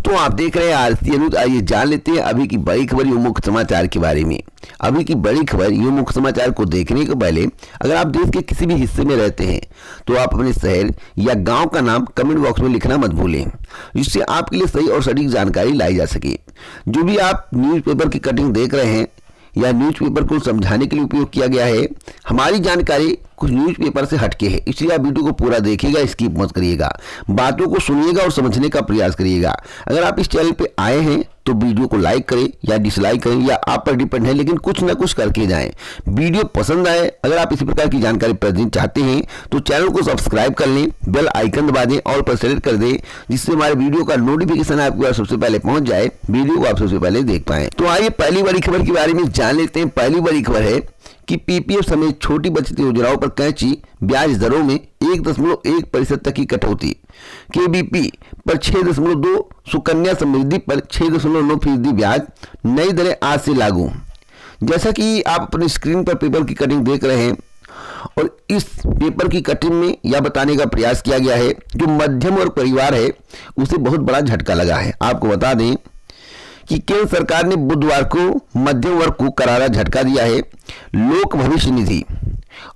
दोस्तों, आप देख रहे हैं आरसी न्यूज। आइए जान लेते हैं अभी की बड़ी खबर युवा मुख्य समाचार के बारे में। अभी की बड़ी खबर युवा मुख्य समाचार को देखने के पहले अगर आप देश के किसी भी हिस्से में रहते हैं तो आप अपने शहर या गांव का नाम कमेंट बॉक्स में लिखना मत भूलें, जिससे आपके लिए सही और सटीक जानकारी लाई जा सके। जो भी आप न्यूज़पेपर की कटिंग देख रहे हैं या न्यूज़पेपर को समझाने के लिए उपयोग किया गया है, हमारी जानकारी कुछ न्यूज़पेपर से हटके है, इसलिए आप वीडियो को पूरा देखिएगा, स्किप मत करिएगा, बातों को सुनिएगा और समझने का प्रयास करिएगा। अगर आप इस चैनल पे आए हैं तो वीडियो को लाइक करें या डिसलाइक करें, या आप पर डिपेंड है, लेकिन कुछ ना कुछ करके जाएं। वीडियो पसंद आए, अगर आप इसी प्रकार की जानकारी प्रतिदिन चाहते हैं तो चैनल को सब्सक्राइब कर लें, बेल आइकन दबा दें और पर सेलेक्ट कर दें, जिससे हमारे वीडियो का नोटिफिकेशन आपके पास सबसे पहले पहुंच जाए, वीडियो को आप सबसे पहले देख पाएं। तो आइए पहली बड़ी खबर के बारे में जान लेते हैं। पहली बड़ी खबर है कि पीपीएफ समेत छोटी बचत योजनाओं पर कैंची, ब्याज दरों में 1.1% तक की कटौती, केबीपी पर 6.2, सुकन्या समृद्धि पर 6.9% ब्याज, नई दरें आज से लागू। जैसा कि आप अपने स्क्रीन पर पेपर की कटिंग देख रहे हैं और इस पेपर की कटिंग में यह बताने का प्रयास किया गया है जो मध्यम वर्ग परिवार है उसे बहुत बड़ा झटका लगा है। आपको बता दें कि केंद्र सरकार ने बुधवार को मध्यम वर्ग को करारा झटका दिया है। लोक भविष्य निधि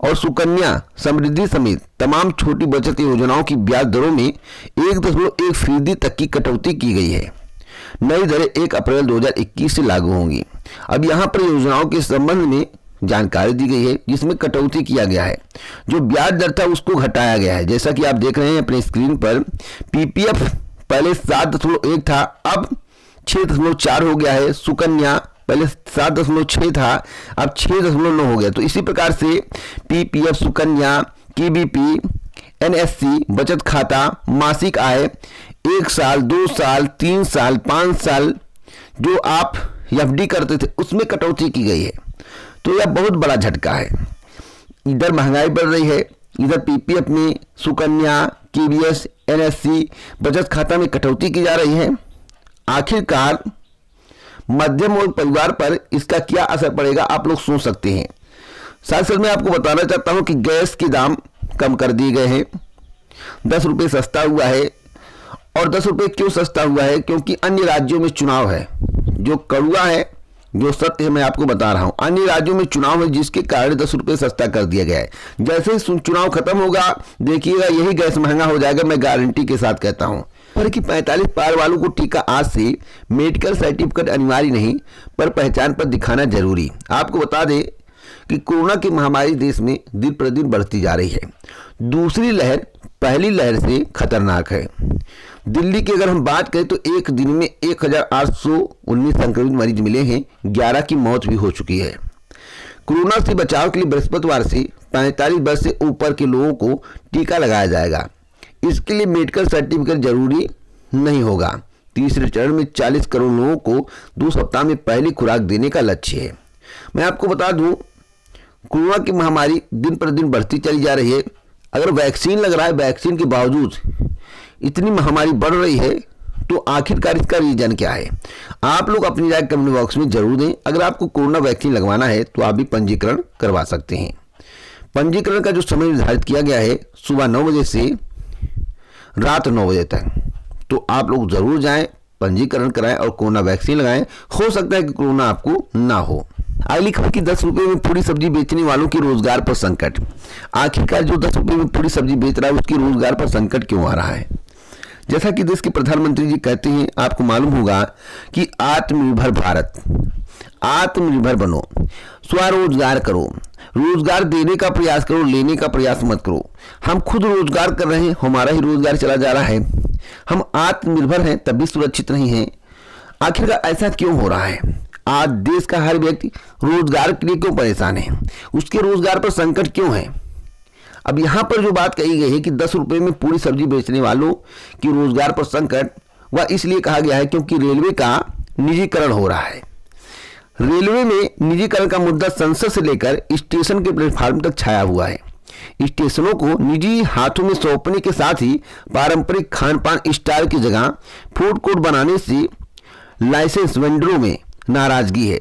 और सुकन्या समृद्धि समेत तमाम छोटी बचत योजनाओं की ब्याज दरों में 1.1% तक की कटौती की गई है। नई दरें 1 अप्रैल 2021 से लागू होंगी। अब यहाँ पर योजनाओं के संबंध में जानकारी दी गई है जिसमें कटौती किया गया है। जो ब्याज दर था उसको घटाया गया है। जैसा कि आप देख रहे हैं अपने स्क्रीन पर, पीपीएफ पहले 7.1 था, अब 6.4 हो गया है। सुकन्या पहले 7.6 था, अब 6.9 हो गया। तो इसी प्रकार से पीपीएफ, सुकन्या, केबीपी, एनएससी, बचत खाता, मासिक आय, 1 साल, 2 साल, 3 साल, 5 साल जो आप एफडी करते थे उसमें कटौती की गई है। तो यह बहुत बड़ा झटका है। इधर महंगाई बढ़ रही है, इधर पीपीएफ में, सुकन्या, केबीएस, एनएससी, बचत खाता में कटौती की जा रही है। आखिरकार मध्यम वर्ग परिवार पर इसका क्या असर पड़ेगा आप लोग सोच सकते हैं। साथ साथ मैं आपको बताना चाहता हूं कि गैस के दाम कम कर दिए गए हैं, 10 रुपये सस्ता हुआ है। और 10 रुपये क्यों सस्ता हुआ है? क्योंकि अन्य राज्यों में चुनाव है। जो कड़वा है, जो सत्य है, मैं आपको बता रहा हूं, अन्य राज्यों में चुनाव है जिसके कारण 10 रुपये सस्ता कर दिया गया है। जैसे ही चुनाव खत्म होगा देखिएगा यही गैस महंगा हो जाएगा, मैं गारंटी के साथ कहता हूं। पर कि 45 पार वालों को टीका आज से मेडिकल सर्टिफिकेट अनिवार्य नहीं, पर पहचान पर दिखाना जरूरी। आपको बता दें कि कोरोना की महामारी देश में दिन प्रतिदिन बढ़ती जा रही है। दूसरी लहर पहली लहर से खतरनाक है। दिल्ली की अगर हम बात करें तो एक दिन में 1819 संक्रमित मरीज मिले हैं, 11 की मौत भी हो चुकी है। कोरोना से बचाव के लिए बृहस्पतिवार से 45 वर्ष से ऊपर के लोगों को टीका लगाया जाएगा। इसके लिए मेडिकल सर्टिफिकेट जरूरी नहीं होगा। तीसरे चरण में 40 करोड़ लोगों को 2 सप्ताह में पहली खुराक देने का लक्ष्य है। मैं आपको बता दूं, कोरोना की महामारी दिन प्रतिदिन बढ़ती चली जा रही है। अगर वैक्सीन लग रहा है, वैक्सीन के बावजूद इतनी महामारी बढ़ रही है, तो आखिरकार इसका रीजन क्या है? आप लोग अपनी राय कमेंट बॉक्स में जरूर दें। अगर आपको कोरोना वैक्सीन लगवाना है तो आप भी पंजीकरण करवा सकते हैं। पंजीकरण का जो समय निर्धारित किया गया है सुबह 9 बजे से रात 9 बजे तक, तो आप लोग जरूर जाएं, पंजीकरण कराएं और कोरोना वैक्सीन लगाएं। हो सकता है कि कोरोना आपको ना हो। अगली खबर की 10 रुपये में पूरी सब्जी बेचने वालों के रोजगार पर संकट। आखिरकार जो 10 रुपये में पूरी सब्जी बेच रहा है उसकी रोजगार पर संकट क्यों आ रहा है? जैसा कि देश के प्रधानमंत्री जी कहते हैं, आपको मालूम होगा कि आत्मनिर्भर भारत, आत्मनिर्भर बनो, स्वरोजगार करो, रोजगार देने का प्रयास करो, लेने का प्रयास मत करो। हम खुद रोजगार कर रहे हैं, हमारा ही रोजगार चला जा रहा है। हम आत्मनिर्भर हैं तब भी सुरक्षित नहीं हैं। आखिरकार ऐसा क्यों हो रहा है? आज देश का हर व्यक्ति रोजगार के लिए क्यों परेशान है? उसके रोजगार पर संकट क्यों है? अब यहाँ पर जो बात कही गई है कि 10 रुपये में पूरी सब्जी बेचने वालों की रोजगार पर संकट, वह इसलिए कहा गया है क्योंकि रेलवे का निजीकरण हो रहा है। रेलवे में निजीकरण का मुद्दा संसद से लेकर स्टेशन के प्लेटफार्म तक छाया हुआ है। स्टेशनों को निजी हाथों में सौंपने के साथ ही पारंपरिक खान पान स्टाइल की जगह फूड कोर्ट बनाने से लाइसेंस वेंडरों में नाराजगी है।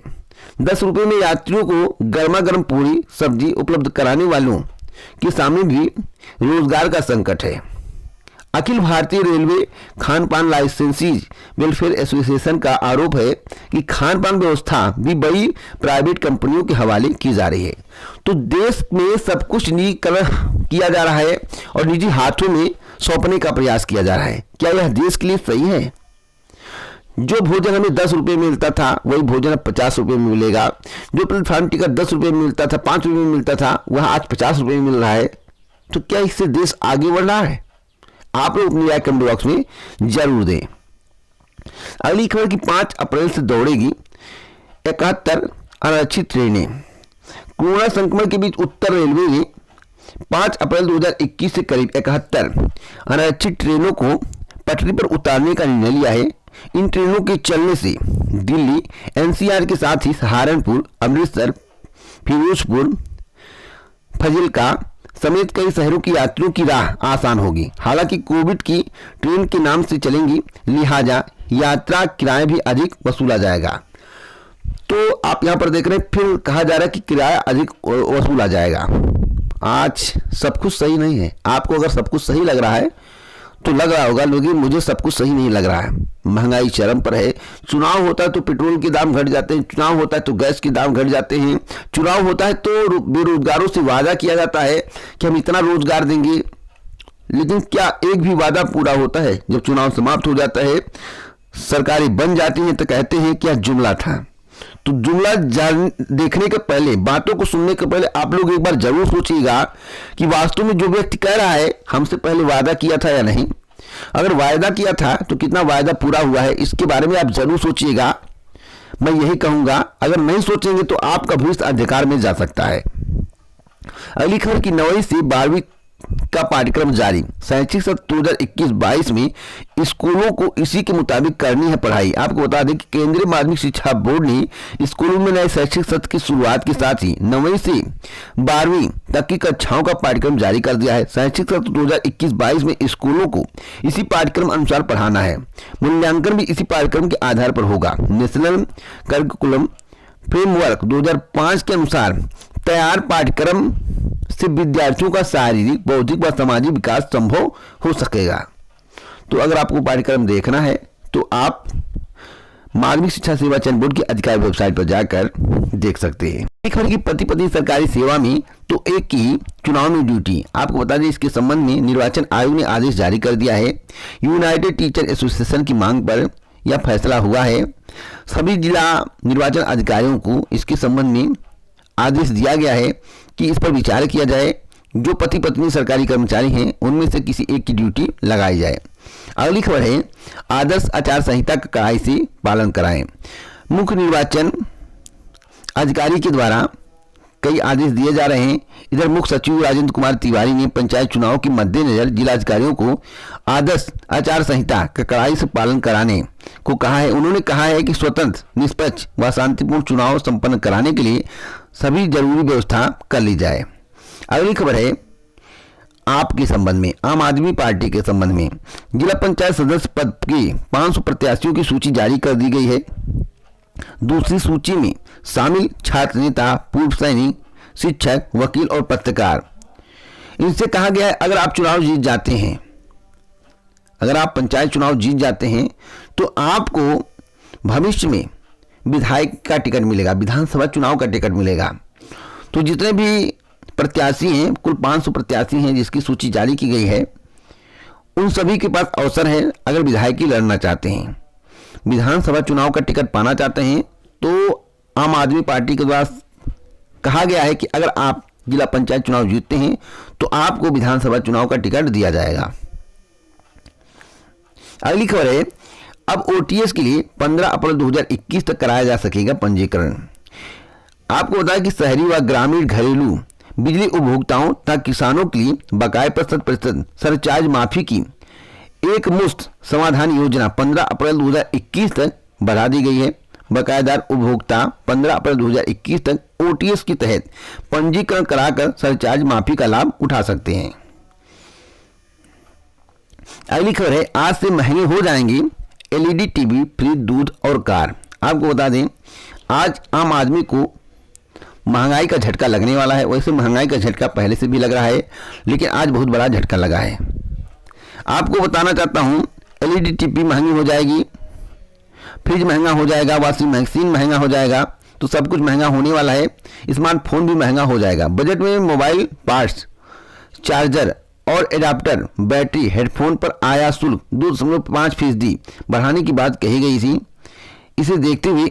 10 रुपये में यात्रियों को गर्मा गर्म पूरी सब्जी उपलब्ध कराने वालों के सामने भी रोजगार का संकट है। अखिल भारतीय रेलवे खान पान लाइसेंसीज वेलफेयर एसोसिएशन का आरोप है कि खान पान व्यवस्था भी बड़ी प्राइवेट कंपनियों के हवाले की जा रही है। तो देश में सब कुछ निजीकरण किया जा रहा है और निजी हाथों में सौंपने का प्रयास किया जा रहा है। क्या यह देश के लिए सही है? जो भोजन हमें 10 रुपये में मिलता था वही भोजन अब 50 रुपये में मिलेगा। जो प्लेटफॉर्म टिकट 10 रुपये में मिलता था, 5 रुपये में मिलता था, वह आज 50 रुपये में मिल रहा है। तो क्या इससे देश आगे बढ़ रहा है? आप लोग अपनी राय कमेंट बॉक्स में जरूर दें। अगली खबर की 5 अप्रैल से दौड़ेगी 71 अनारक्षित ट्रेनें। कोरोना संक्रमण के बीच उत्तर रेलवे ने 5 अप्रैल 2021 से करीब 71 अनारक्षित ट्रेनों को पटरी पर उतारने का निर्णय लिया है। इन ट्रेनों के चलने से दिल्ली एनसीआर के साथ ही सहारनपुर, अमृतसर, फिरोजपुर, फजिल्का समेत कई शहरों की यात्रियों की राह आसान होगी। हालांकि कोविड की ट्रेन के नाम से चलेंगी, लिहाजा यात्रा किराया भी अधिक वसूला जाएगा। तो आप यहां पर देख रहे हैं, फिर कहा जा रहा है कि किराया अधिक वसूला जाएगा। आज सब कुछ सही नहीं है। आपको अगर सब कुछ सही लग रहा है तो लग रहा होगा, लेकिन मुझे सब कुछ सही नहीं लग रहा है। महंगाई चरम पर है। चुनाव होता है तो पेट्रोल के दाम घट जाते हैं, चुनाव होता है तो गैस के दाम घट जाते हैं, चुनाव होता है तो बेरोजगारों से वादा किया जाता है कि हम इतना रोजगार देंगे, लेकिन क्या एक भी वादा पूरा होता है? जब चुनाव समाप्त हो जाता है, सरकारें बन जाती हैं तो कहते हैं क्या जुमला था। तो जुमला देखने के पहले, बातों को सुनने के पहले आप लोग एक बार जरूर सोचिएगा कि वास्तव में जो व्यक्ति कह रहा है हमसे पहले वादा किया था या नहीं। अगर वायदा किया था तो कितना वायदा पूरा हुआ है, इसके बारे में आप जरूर सोचिएगा। मैं यही कहूंगा, अगर नहीं सोचेंगे तो आपका भविष्य अंधकार में जा सकता है। अगली खबर की 9वीं से 12वीं का पाठ्यक्रम जारी। शैक्षिक सत्र 2021-22 में स्कूलों को इसी के मुताबिक करनी है पढ़ाई। आपको बता दें कि केंद्रीय माध्यमिक शिक्षा बोर्ड ने स्कूलों में नए शैक्षिक सत्र की शुरुआत के साथ ही 9वीं से 12वीं तक की कक्षाओं का पाठ्यक्रम जारी कर दिया है। शैक्षिक सत्र 2021-22 में स्कूलों को इसी पाठ्यक्रम अनुसार पढ़ाना है। मूल्यांकन भी इसी पाठ्यक्रम के आधार पर होगा। नेशनल करिकुलम फ्रेमवर्क 2005 के अनुसार तैयार पाठ्यक्रम से विद्यार्थियों का शारीरिक, बौद्धिक व सामाजिक विकास संभव हो सकेगा। तो अगर आपको पाठ्यक्रम देखना है तो आप माध्यमिक शिक्षा सेवा चयन बोर्ड की आधिकारिक वेबसाइट पर जाकर देख सकते हैं। एक खबर की पति पत्नी सरकारी सेवा में तो एक की चुनाव में ड्यूटी। आपको बता दें, इसके संबंध में निर्वाचन आयोग ने आदेश जारी कर दिया है। यूनाइटेड टीचर एसोसिएशन की मांग पर यह फैसला हुआ है। सभी जिला निर्वाचन अधिकारियों को इसके संबंध में आदेश दिया गया है कि इस पर विचार किया जाए। जो पति पत्नी सरकारी कर्मचारी हैं उनमें से किसी एक की ड्यूटी लगाई जाए। अगली खबर है, आदर्श आचार संहिता का कड़ाई से पालन कराएं। मुख्य निर्वाचन अधिकारी के द्वारा कई आदेश दिए जा रहे हैं। इधर मुख्य सचिव राजेंद्र कुमार तिवारी ने पंचायत चुनाव के मद्देनजर जिलाधिकारियों को आदर्श आचार संहिता का कड़ाई से पालन कराने को कहा है। उन्होंने कहा है कि स्वतंत्र, निष्पक्ष व शांतिपूर्ण चुनाव संपन्न कराने के लिए सभी जरूरी व्यवस्था कर ली जाए। अगली खबर है आपके संबंध में, आम आदमी पार्टी के संबंध में। जिला पंचायत सदस्य पद के 500 प्रत्याशियों की सूची जारी कर दी गई है। दूसरी सूची में शामिल छात्र नेता, पूर्व सैनिक, शिक्षक, वकील और पत्रकार। इनसे कहा गया है अगर आप चुनाव जीत जाते हैं, अगर आप पंचायत चुनाव जीत जाते हैं तो आपको भविष्य में विधायक का टिकट मिलेगा, विधानसभा चुनाव का टिकट मिलेगा। तो जितने भी प्रत्याशी हैं, कुल 500 प्रत्याशी हैं जिसकी सूची जारी की गई है, उन सभी के पास अवसर है। अगर विधायकी लड़ना चाहते हैं, विधानसभा चुनाव का टिकट पाना चाहते हैं, तो आम आदमी पार्टी के द्वारा कहा गया है कि अगर आप जिला पंचायत चुनाव जीतते हैं तो आपको विधानसभा चुनाव का टिकट दिया जाएगा। अगली खबर है, अब ओटीएस के लिए 15 अप्रैल 2021 तक कराया जा सकेगा पंजीकरण। आपको बताया कि शहरी व ग्रामीण घरेलू बिजली उपभोक्ताओं तथा किसानों के लिए बकाये % सरचार्ज माफी की एक मुश्त समाधान योजना 15 अप्रैल 2021 तक बढ़ा दी गई है। बकायेदार उपभोक्ता 15 अप्रैल 2021 तक ओटीएस के तहत पंजीकरण कराकर सरचार्ज माफी का लाभ उठा सकते हैं। अगली खबर है, आज से महंगे हो जाएंगे एलईडी टीवी, फ्रिज, दूध और कार। आपको बता दें, आज आम आदमी को महंगाई का झटका लगने वाला है। वैसे महंगाई का झटका पहले से भी लग रहा है, लेकिन आज बहुत बड़ा झटका लगा है। आपको बताना चाहता हूँ एलईडी टीवी महंगी हो जाएगी, फ्रिज महंगा हो जाएगा, वॉशिंग मशीन महंगा हो जाएगा, तो सब कुछ महंगा होने वाला है। स्मार्टफोन भी महंगा हो जाएगा। बजट में मोबाइल पार्ट्स, चार्जर और एडाप्टर, बैटरी, हेडफोन पर आयात शुल्क 2.5% बढ़ाने की बात कही गई थी। इसे देखते हुए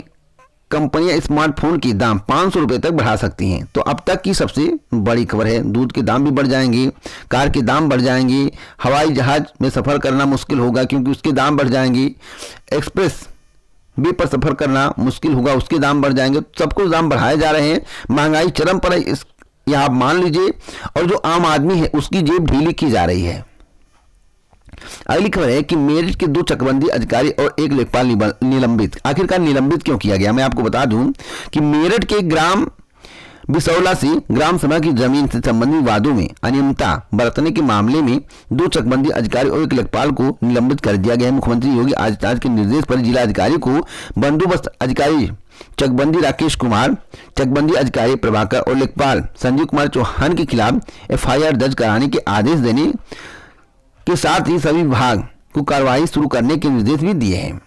कंपनियां स्मार्टफोन के दाम 500 रुपये तक बढ़ा सकती हैं। तो अब तक की सबसे बड़ी खबर है। दूध के दाम भी बढ़ जाएंगे, कार के दाम बढ़ जाएंगे, हवाई जहाज में सफ़र करना मुश्किल होगा क्योंकि उसके दाम बढ़ जाएंगे, एक्सप्रेस वे पर सफ़र करना मुश्किल होगा, उसके दाम बढ़ जाएंगे। सब कुछ दाम बढ़ाए जा रहे हैं। महंगाई चरम पर है, ये आप मान लीजिए। और जो आम आदमी है उसकी जेब ढीली की जा रही है। अगली खबर है कि मेरठ के 2 चकबंदी अधिकारी और 1 लेखपाल निलंबित। आखिरकार निलंबित क्यों किया गया, मैं आपको बता दूं कि मेरठ के ग्राम बिसौला से ग्राम सभा की जमीन से संबंधित वादों में अनियमितता बरतने के मामले में 2 चकबंदी अधिकारी और 1 लेखपाल को निलंबित कर दिया गया है। मुख्यमंत्री योगी आदित्यनाथ के निर्देश पर जिला अधिकारी को बंदोबस्त अधिकारी चकबंदी राकेश कुमार, चकबंदी अधिकारी प्रभाकर और लेखपाल संजीव कुमार चौहान के खिलाफ एफआईआर दर्ज कराने के आदेश देने के साथ ही सभी विभाग को कार्रवाई शुरू करने के निर्देश भी दिए हैं।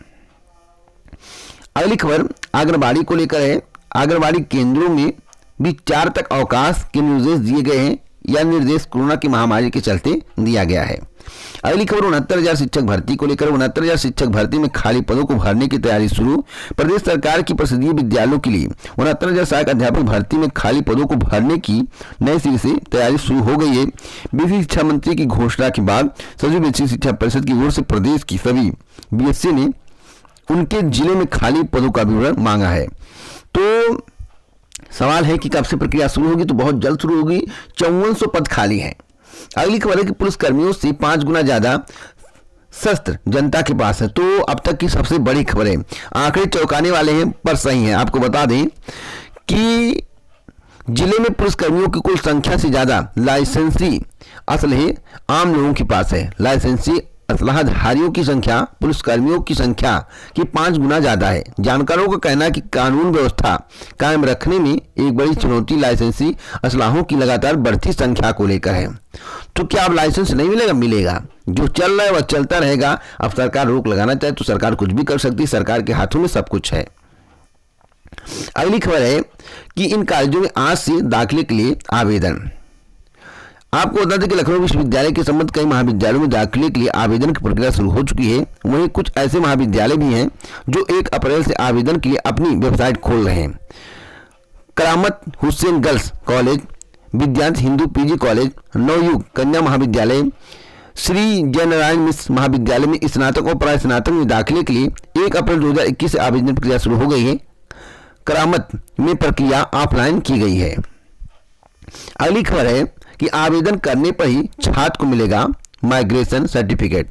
अगली खबर आंगनबाड़ी को लेकर है। आंगनबाड़ी केंद्रों में भी 4 तक अवकाश के निर्देश दिए गए हैं। यह निर्देश कोरोना की महामारी के चलते दिया गया है। अगली खबर 69,000 शिक्षक भर्ती को लेकर। 69,000 शिक्षक भर्ती में खाली पदों को भरने की तैयारी शुरू। प्रदेश सरकार की परिषदीय विद्यालयों के लिए 69,000 सहायक अध्यापक भर्ती में खाली पदों को भरने की नए सिरे से तैयारी शुरू हो गई है। बीसी शिक्षा मंत्री की घोषणा के बाद सचिव बीसी शिक्षा परिषद की ओर से प्रदेश की सभी बीएससी ने उनके जिले में खाली पदों का विवरण मांगा है। तो सवाल है कि कब से प्रक्रिया शुरू होगी, तो बहुत जल्द शुरू होगी। 5400 पद खाली हैं। अगली खबर है कि पुलिसकर्मियों से 5 गुना ज्यादा शस्त्र जनता के पास है। तो अब तक की सबसे बड़ी खबर है। आंकड़े चौंकाने वाले हैं पर सही हैं। आपको बता दें कि जिले में पुलिसकर्मियों की कुल संख्या से ज्यादा लाइसेंसी असलहे आम लोगों के पास है। लाइसेंसी असलाहधारियों की संख्या पुलिसकर्मियों की संख्या की 5 गुना ज्यादा है। जानकारों का कहना है कि कानून व्यवस्था कायम रखने में एक बड़ी चुनौती लाइसेंसी असलाहों की लगातार बढ़ती संख्या को लेकर है। तो क्या अब लाइसेंस नहीं मिलेगा? मिलेगा। जो चल रहा है वह चलता रहेगा। अब सरकार रोक लगाना चाहे तो सरकार कुछ भी कर सकती है। सरकार के हाथों में सब कुछ है। अगली खबर है कि इन कॉलेजों में आज से दाखिले के लिए आवेदन। आपको बता दें कि लखनऊ विश्वविद्यालय के संबंध कई महाविद्यालयों में दाखिले के लिए आवेदन की प्रक्रिया शुरू हो चुकी है। वहीं कुछ ऐसे महाविद्यालय भी हैं जो 1 अप्रैल से आवेदन के लिए अपनी वेबसाइट खोल रहे हैं। Karamat Hussain girls college, Vidyarth Hindu PG college, Navyug Kanya Mahavidyalaya, Shri Jainarayan मिश्र महाविद्यालय में स्नातक और प्रास्नातक में दाखिले के लिए 1 अप्रैल 2021 से आवेदन प्रक्रिया शुरू हो गई है। करामत में प्रक्रिया ऑफलाइन की गई है। अगली खबर है कि आवेदन करने पर ही छात्र को मिलेगा migration certificate.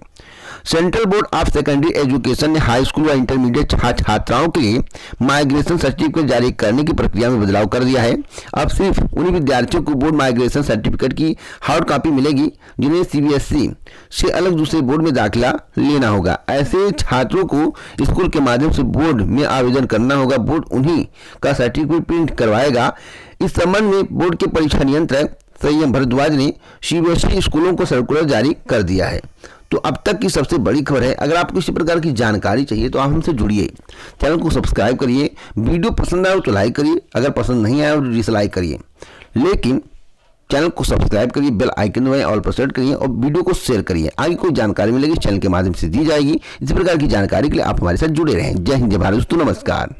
Central board of secondary education ने हाई स्कूल व इंटरमीडिएट छात्राओं के लिए माइग्रेशन सर्टिफिकेट जारी करने की प्रक्रिया में बदलाव कर दिया है। अब सिर्फ उन्हीं विद्यार्थियों को बोर्ड माइग्रेशन सर्टिफिकेट की हार्ड कॉपी मिलेगी जिन्हें सीबीएसई से अलग दूसरे बोर्ड में दाखिला लेना होगा। ऐसे छात्रों को स्कूल के माध्यम से बोर्ड में आवेदन करना होगा। बोर्ड उन्हीं का सर्टिफिकेट प्रिंट करवाएगा। इस संबंध में बोर्ड के परीक्षा नियंत्रक संयम भारद्वाज ने सीबीएसई स्कूलों को सर्कुलर जारी कर दिया है। तो अब तक की सबसे बड़ी खबर है। अगर आपको इसी प्रकार की जानकारी चाहिए तो आप हमसे जुड़िए, चैनल को सब्सक्राइब करिए। वीडियो पसंद आए तो लाइक करिए, अगर पसंद नहीं आया तो डिसलाइक करिए, लेकिन चैनल को सब्सक्राइब करिए, बेल आइकन दबाएं, ऑल पर सेट करिए और वीडियो को शेयर करिए। आगे कोई जानकारी मिलेगी चैनल के माध्यम से दी जाएगी। इसी प्रकार की जानकारी के लिए आप हमारे साथ जुड़े रहें। जय हिंद, जय भारत दोस्तों, नमस्कार।